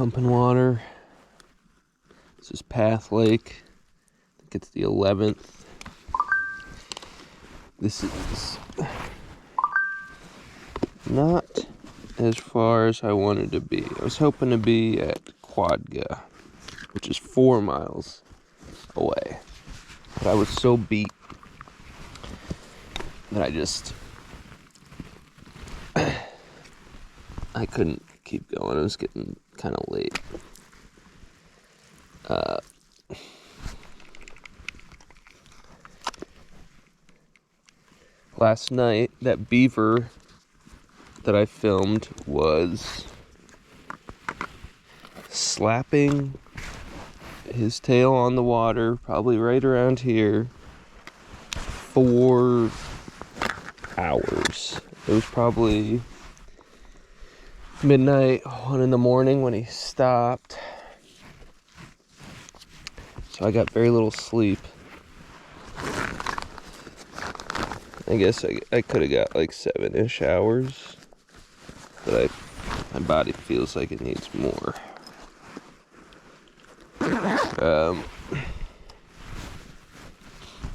pumping water. This is Path Lake. I think it's the 11th. This is not as far as I wanted to be. I was hoping to be at Quadga, which is 4 miles away. But I was so beat that I couldn't keep going. It was getting kind of late. Last night, that beaver that I filmed was slapping his tail on the water, probably right around here, for hours. It was probably midnight, 1 in the morning when he stopped. So I got very little sleep. I guess I could have got like 7-ish hours, but my body feels like it needs more.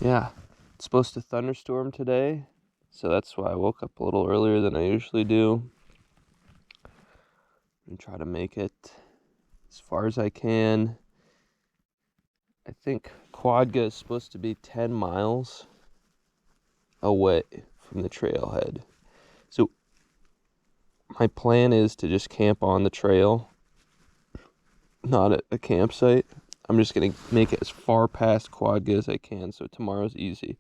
Yeah, it's supposed to thunderstorm today, so that's why I woke up a little earlier than I usually do. And try to make it as far as I can. I think Quadga is supposed to be 10 miles away from the trailhead. So my plan is to just camp on the trail, not at a campsite. I'm just going to make it as far past Quadga as I can, so tomorrow's easy.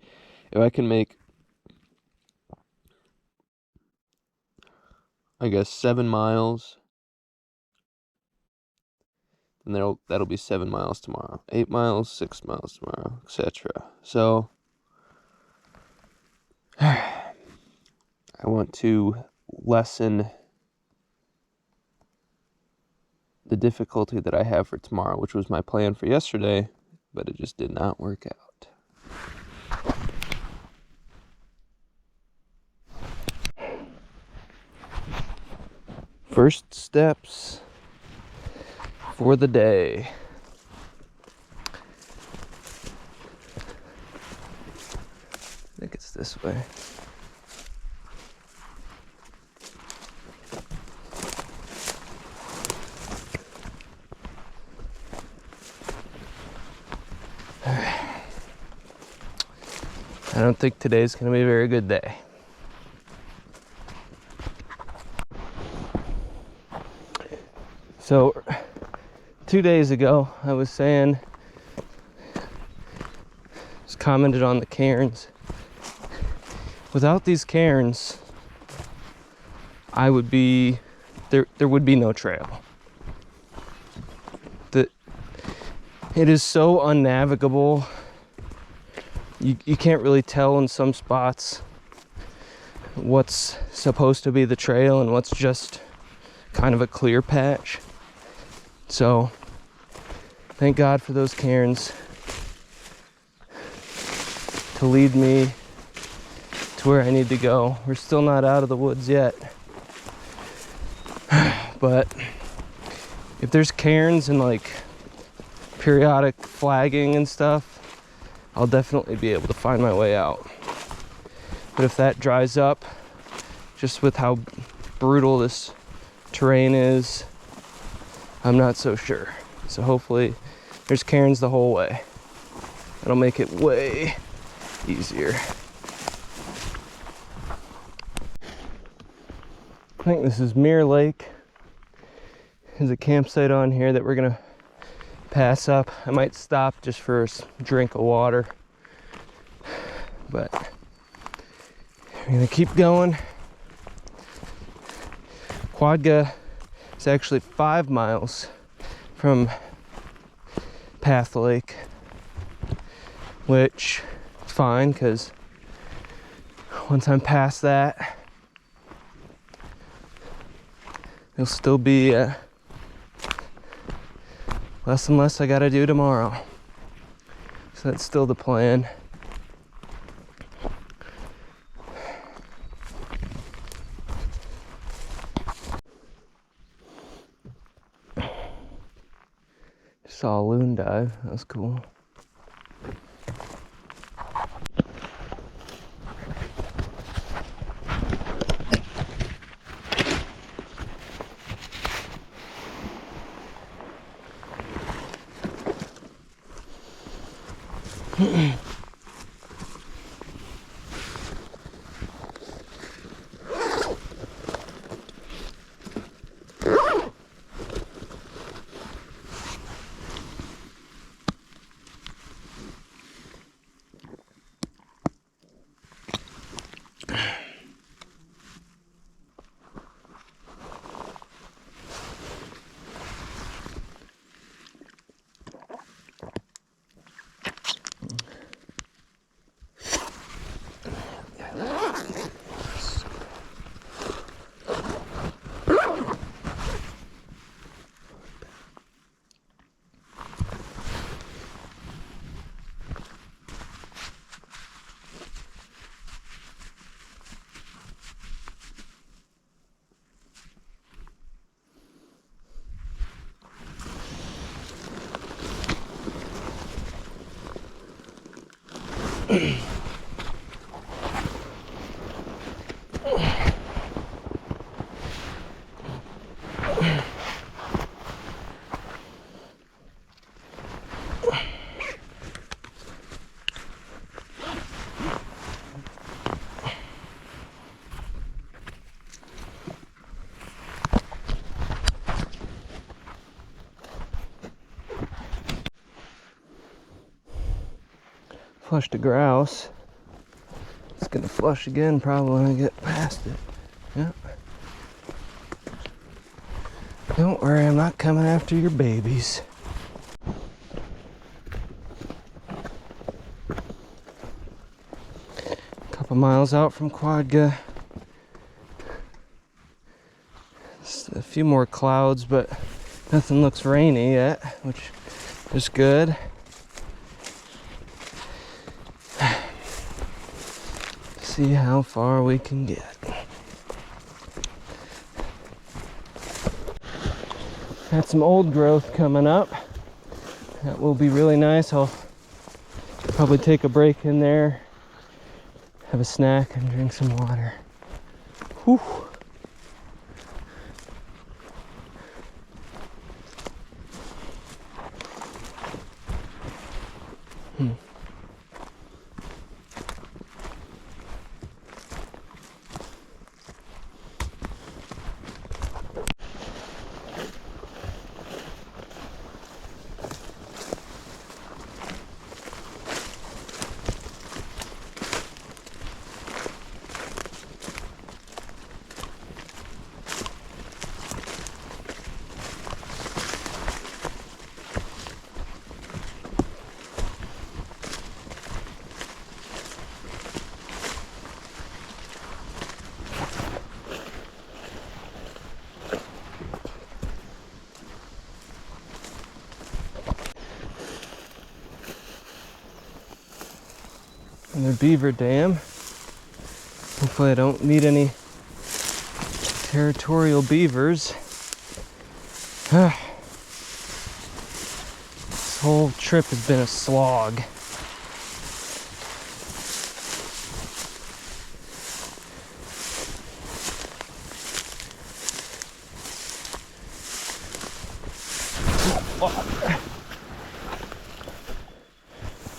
If I can make, I guess, 7 miles, then that'll be 7 miles tomorrow. 8 miles, 6 miles tomorrow, etc. So I want to lessen the difficulty that I have for tomorrow, which was my plan for yesterday, but it just did not work out. First steps for the day. I think it's this way. I don't think today's going to be a very good day. So, 2 days ago, I was saying, just commented on the cairns. Without these cairns, there would be no trail. It is so unnavigable. You can't really tell in some spots what's supposed to be the trail and what's just kind of a clear patch. So thank God for those cairns to lead me to where I need to go. We're still not out of the woods yet, but if there's cairns and like periodic flagging and stuff, I'll definitely be able to find my way out. But if that dries up, just with how brutal this terrain is, I'm not so sure. So hopefully there's cairns the whole way. That'll make it way easier. I think this is Mirror Lake. There's a campsite on here that we're gonna pass up. I might stop just for a drink of water, but I'm gonna keep going. Quadga is actually 5 miles from Path Lake, which is fine because once I'm past that, it'll still be less and less I gotta do tomorrow. So that's still the plan. Saw a loon dive. That was cool. Flushed a grouse. It's gonna flush again probably when I get past it. Yep. Don't worry, I'm not coming after your babies. A couple miles out from Quadga. Just a few more clouds, but nothing looks rainy yet, which is good. See how far we can get. Got some old growth coming up. That will be really nice. I'll probably take a break in there, have a snack, and drink some water. Whew. Another beaver dam. Hopefully I don't meet any territorial beavers. This whole trip has been a slog.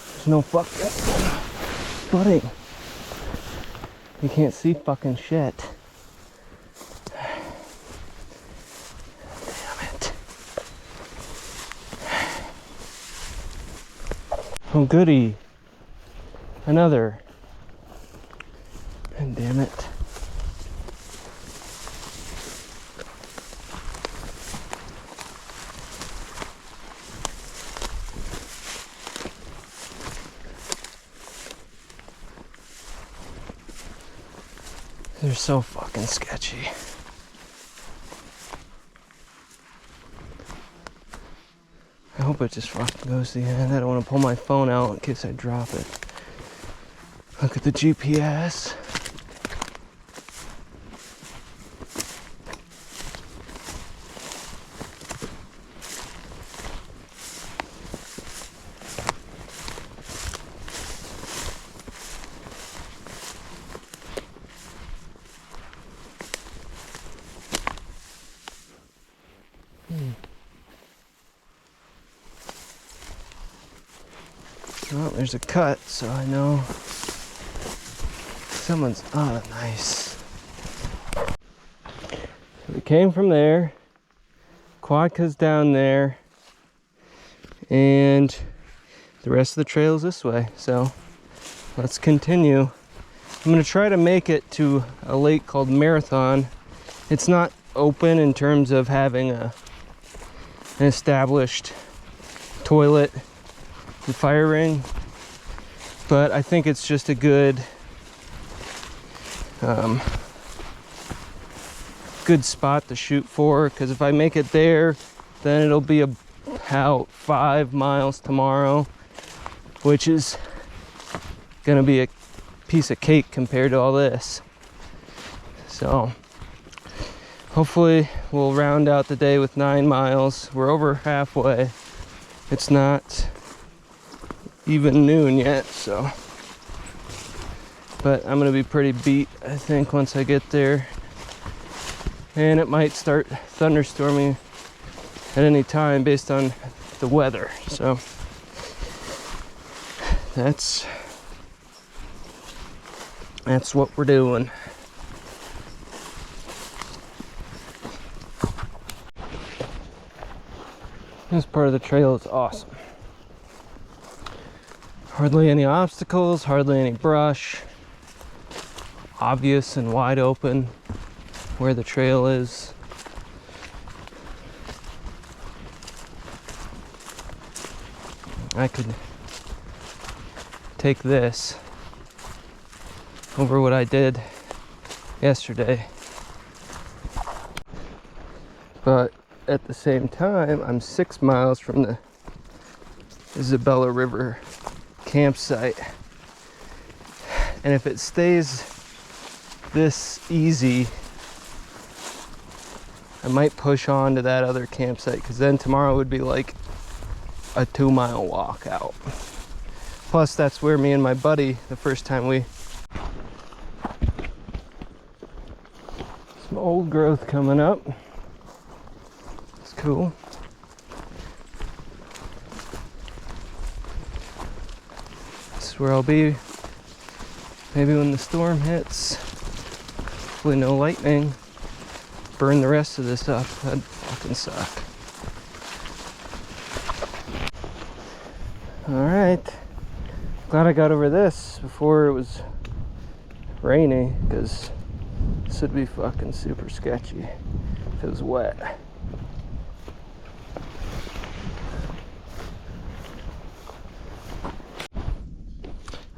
There's no fucking footing. You can't see fucking shit. Damn it. Oh goody. Another. And damn it. They're so fucking sketchy. I hope it just fucking goes to the end. I don't want to pull my phone out in case I drop it. Look at the GPS. there's a cut, so I know someone's, oh, nice. So we came from there, Quadca's down there, and the rest of the trail is this way, so let's continue. I'm gonna try to make it to a lake called Marathon. It's not open in terms of having an established toilet and fire ring, but I think it's just a good good spot to shoot for, because if I make it there, then it'll be about 5 miles tomorrow, which is gonna be a piece of cake compared to all this. So hopefully we'll round out the day with 9 miles. We're over halfway. It's not even noon yet, so, but I'm gonna be pretty beat, I think, once I get there. And it might start thunderstorming at any time based on the weather. So that's what we're doing. This part of the trail is awesome. Hardly any obstacles, hardly any brush. Obvious and wide open where the trail is. I could take this over what I did yesterday, but at the same time, I'm 6 miles from the Isabella River campsite, and if it stays this easy, I might push on to that other campsite, because then tomorrow would be like a 2-mile walk out. Plus, that's where me and my buddy, the first time we... Some old growth coming up. It's cool. This is where I'll be maybe when the storm hits. Hopefully no lightning. Burn the rest of this up. That'd fucking suck. Alright. Glad I got over this before it was rainy, because this would be fucking super sketchy if it was wet.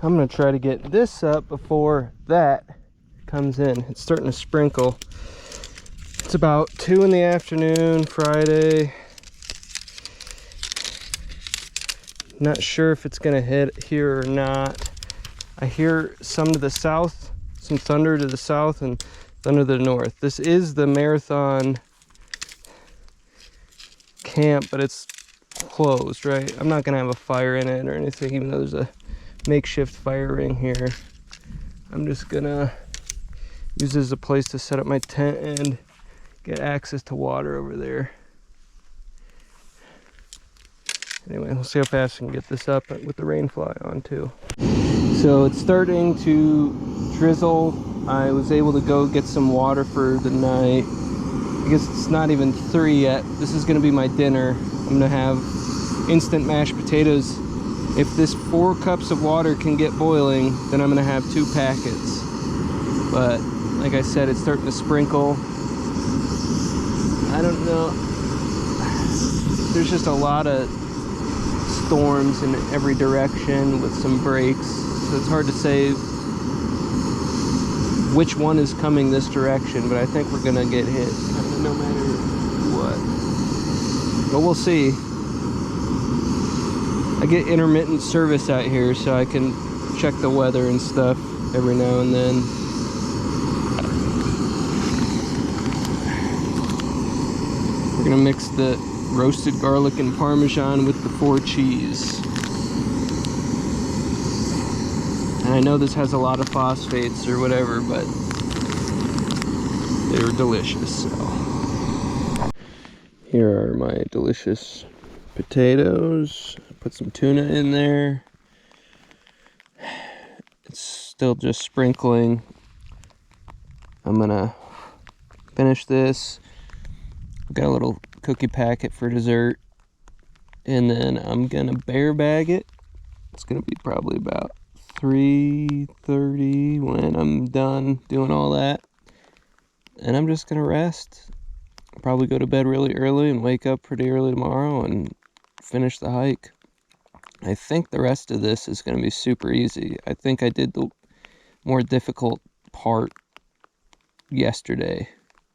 I'm gonna try to get this up before that comes in. It's starting to sprinkle. It's about 2 in the afternoon, Friday. Not sure if it's gonna hit here or not. I hear some to the south, some thunder to the south and thunder to the north. This is the Marathon camp, but it's closed, right? I'm not gonna have a fire in it or anything, even though there's a makeshift fire ring here. I'm just gonna use this as a place to set up my tent and get access to water over there. Anyway, we'll see how fast I can get this up with the rain fly on too. So it's starting to drizzle. I was able to go get some water for the night. I guess it's not even 3 yet. This is gonna be my dinner. I'm gonna have instant mashed potatoes. If this 4 cups of water can get boiling, then I'm gonna have 2 packets. But like I said, it's starting to sprinkle. I don't know. There's just a lot of storms in every direction with some breaks, so it's hard to say which one is coming this direction, but I think we're gonna get hit kind of no matter what. But we'll see. I get intermittent service out here, so I can check the weather and stuff every now and then. We're gonna mix the roasted garlic and Parmesan with the 4 cheese. And I know this has a lot of phosphates or whatever, but they were delicious. So here are my delicious potatoes. I put some tuna in there. still just sprinkling. I'm gonna finish this. Got a little cookie packet for dessert, and then I'm gonna bear bag it. It's gonna be probably about 3:30 when I'm done doing all that, and I'm just gonna rest. Probably go to bed really early and wake up pretty early tomorrow and finish the hike. I think the rest of this is gonna be super easy. I think I did the more difficult part yesterday,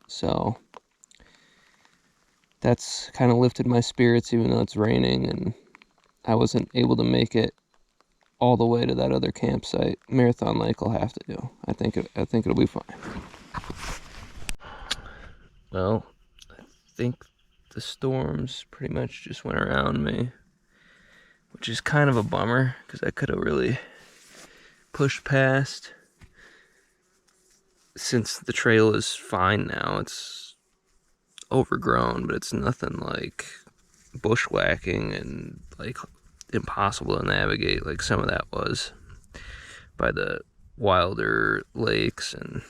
so that's kind of lifted my spirits, even though it's raining and I wasn't able to make it all the way to that other campsite. Marathon Lake will have to do. I think it'll be fine. Well, I think the storms pretty much just went around me, which is kind of a bummer because I could have really pushed past. Since the trail is fine now, it's overgrown, but it's nothing like bushwhacking and like impossible to navigate like some of that was by the wilder lakes and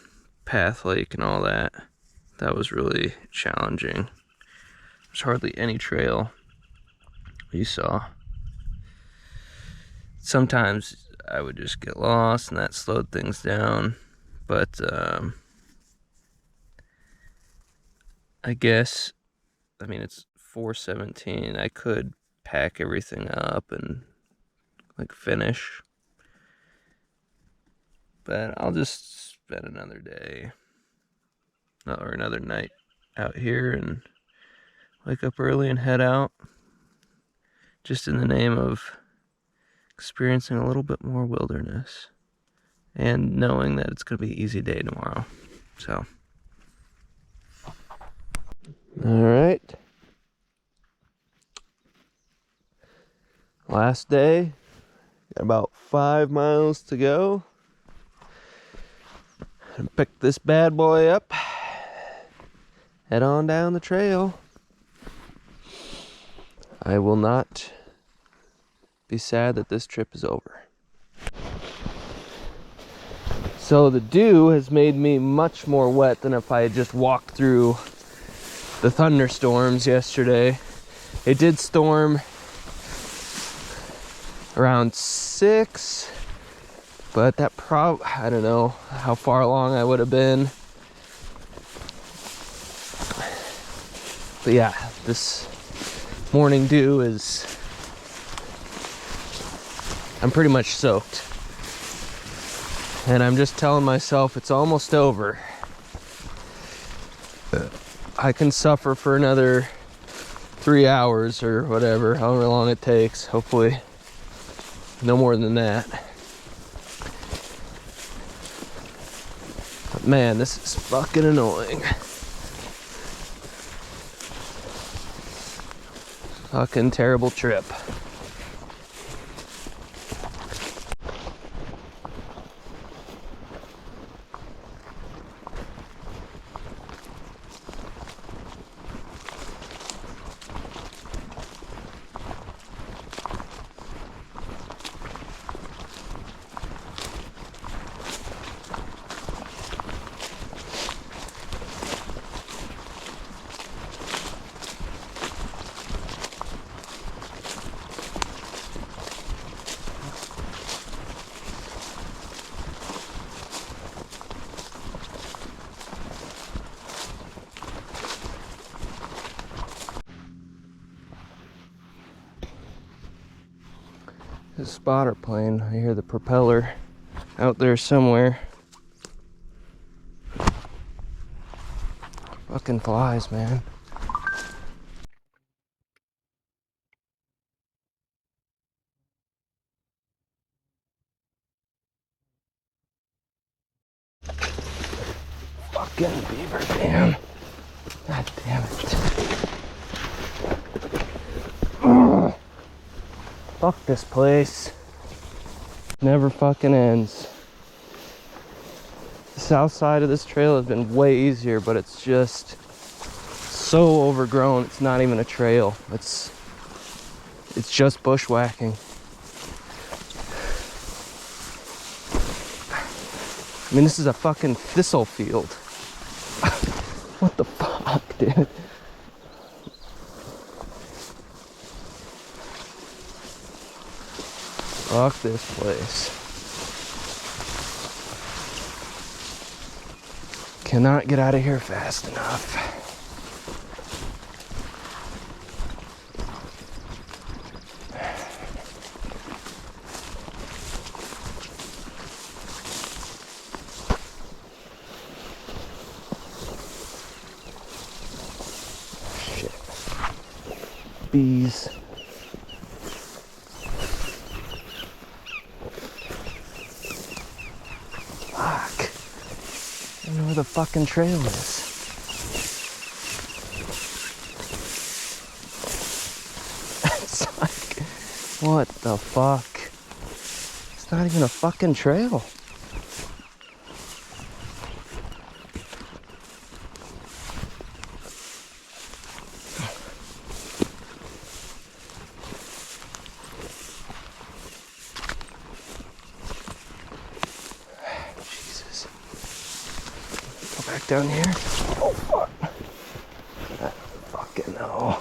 Path Lake and all that. That was really challenging. There's hardly any trail you saw. Sometimes I would just get lost and that slowed things down, but I guess, I mean, it's 4:17. I could pack everything up and like finish, but I'll just spend another day or another night out here and wake up early and head out, just in the name of experiencing a little bit more wilderness and knowing that it's going to be an easy day tomorrow. So, all right. Last day. Got about 5 miles to go. And pick this bad boy up. Head on down the trail. I will not be sad that this trip is over. So the dew has made me much more wet than if I had just walked through the thunderstorms yesterday. It did storm around 6, but that I don't know how far along I would have been. But yeah, this morning dew I'm pretty much soaked. And I'm just telling myself it's almost over. I can suffer for another 3 hours or whatever, however long it takes. Hopefully no more than that. But man, this is fucking annoying. Fucking terrible trip. There's a spotter plane. I hear the propeller out there somewhere. Fucking flies, man. Fucking beaver dam. God damn it. Ugh. Fuck this place. Never fucking ends. The south side of this trail has been way easier, but it's just so overgrown. It's not even a trail. It's just bushwhacking. I mean, this is a fucking thistle field. What the fuck, dude? Fuck this place. Cannot get out of here fast enough. Shit. Bees. Fuck. I don't know where the fucking trail is. It's like, what the fuck? It's not even a fucking trail. Jesus. Go back down here. Oh fuck. I fucking know.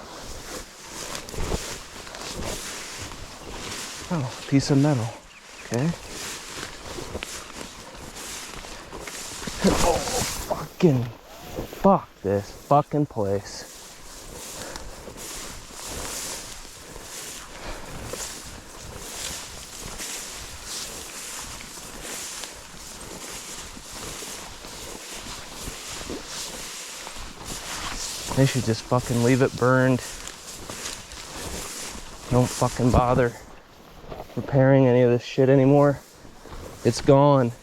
Oh, piece of metal. Okay. Oh, fucking fuck this fucking place. They should just fucking leave it burned. Don't fucking bother repairing any of this shit anymore. It's gone.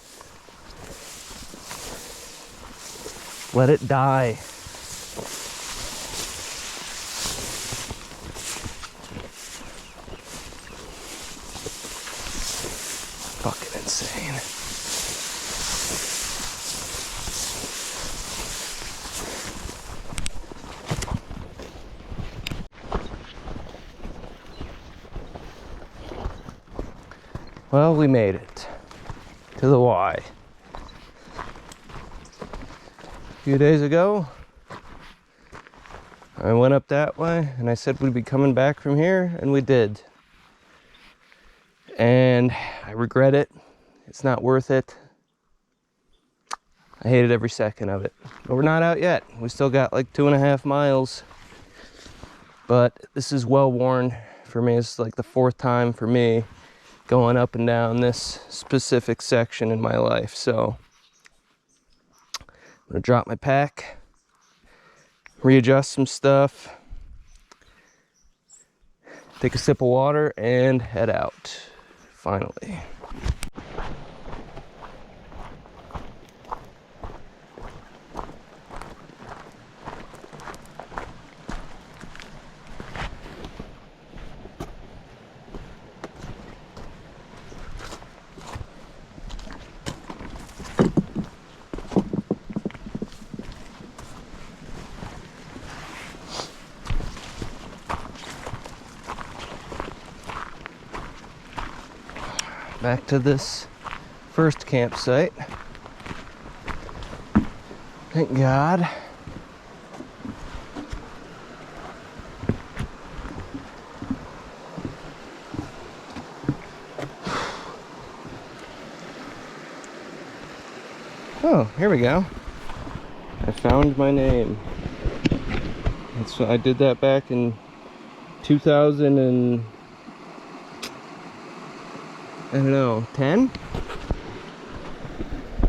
Let it die. Fucking insane. Well, we made it to the Y. A few days ago, I went up that way and I said we'd be coming back from here, and we did. And I regret it. It's not worth it. I hated every second of it. But we're not out yet. We still got like 2.5 miles. But this is well worn for me. It's like the 4th time for me going up and down this specific section in my life. So I'm gonna drop my pack, readjust some stuff, take a sip of water, and head out finally. Back to this first campsite. Thank God. Oh, here we go. I found my name. So I did that back in 2000 and I don't know, 10?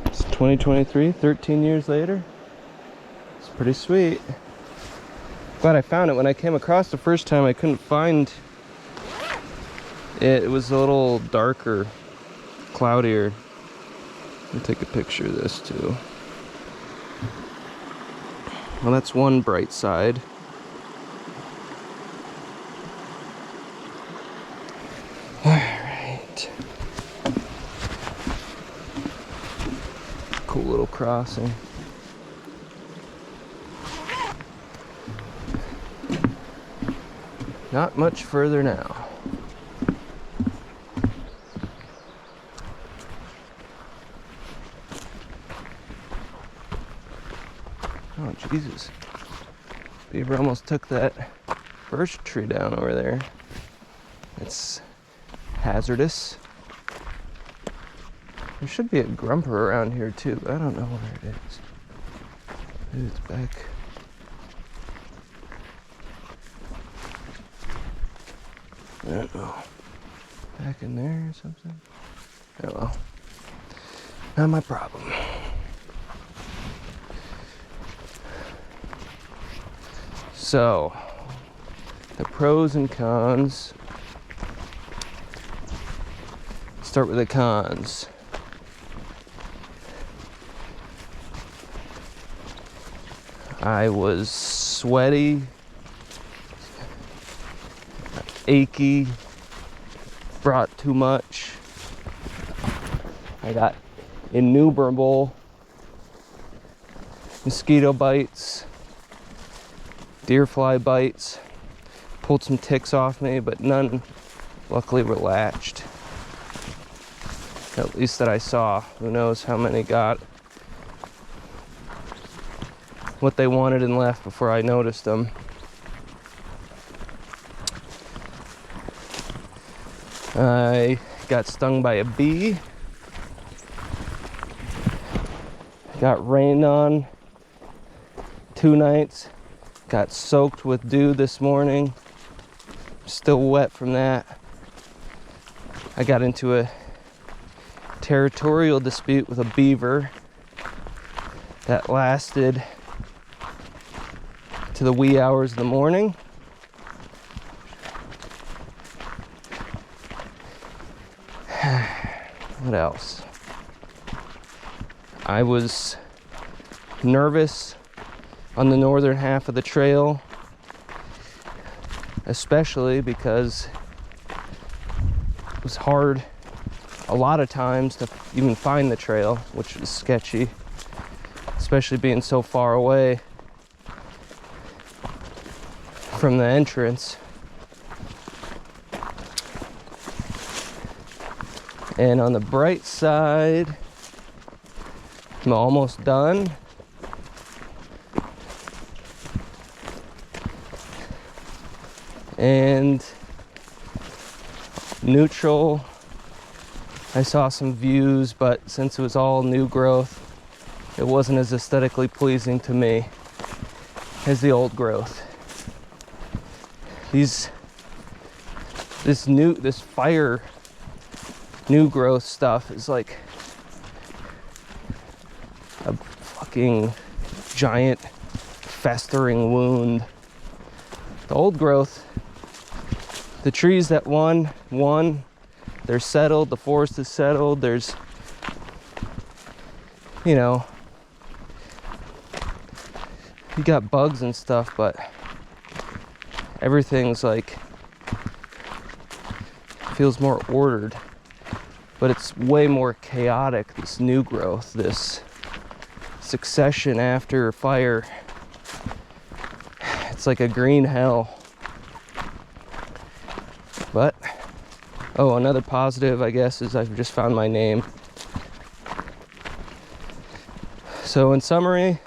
It's 2023, 13 years later. It's pretty sweet. Glad I found it. When I came across the first time, I couldn't find it. It was a little darker, cloudier. Let me take a picture of this too. Well, that's one bright side. Cool little crossing. Not much further now. Oh, Jesus. Beaver almost took that birch tree down over there. It's hazardous. There should be a grumper around here too, but I don't know where it is. Maybe it's back. I don't know. Back in there or something? Oh well. Not my problem. So, the pros and cons. Start with the cons. I was sweaty, achy, brought too much. I got innumerable mosquito bites, deer fly bites, pulled some ticks off me, but none luckily were latched. At least that I saw. Who knows how many got what they wanted and left before I noticed them. I got stung by a bee. Got rained on 2 nights. Got soaked with dew this morning. Still wet from that. I got into a territorial dispute with a beaver that lasted to the wee hours of the morning. What else? I was nervous on the northern half of the trail, especially because it was hard a lot of times to even find the trail, which is sketchy, especially being so far away from the entrance. And on the bright side, I'm almost done. And neutral, I saw some views, but since it was all new growth, it wasn't as aesthetically pleasing to me as the old growth. This fire new growth stuff is like a fucking giant festering wound. The old growth, the trees that won, they're settled, the forest is settled, there's, you know, you got bugs and stuff, but everything's like, feels more ordered, but it's way more chaotic, this new growth, this succession after fire. It's like a green hell. But, oh, another positive, I guess, is I've just found my name. So in summary,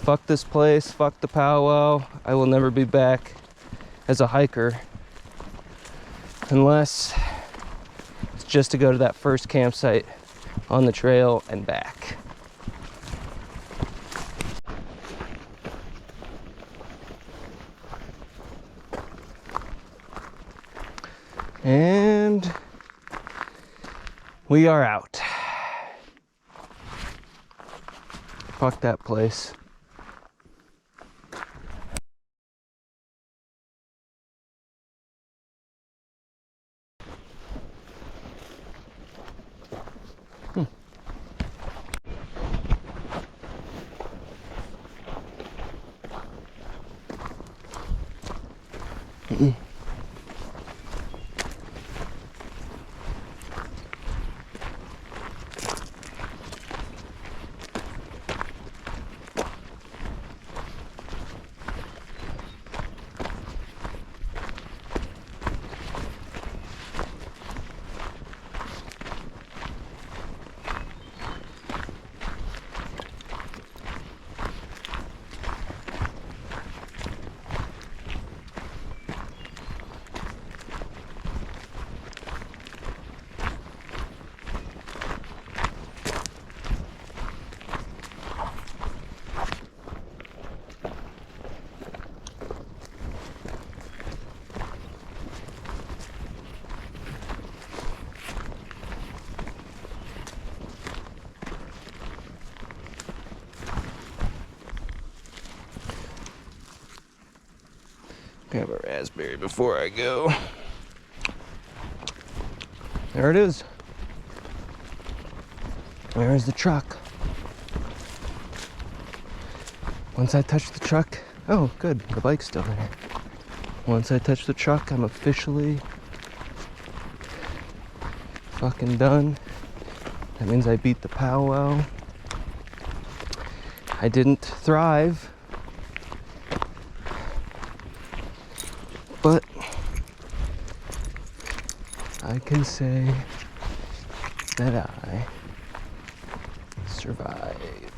fuck this place, fuck the Pow Wow. I will never be back as a hiker unless it's just to go to that first campsite on the trail and back. And we are out. Fuck that place. Grab a raspberry before I go. There it is. There's the truck. Once I touch the truck, oh good, the bike's still there. Once I touch the truck, I'm officially fucking done. That means I beat the Pow Wow. I didn't thrive, but I can say that I survived.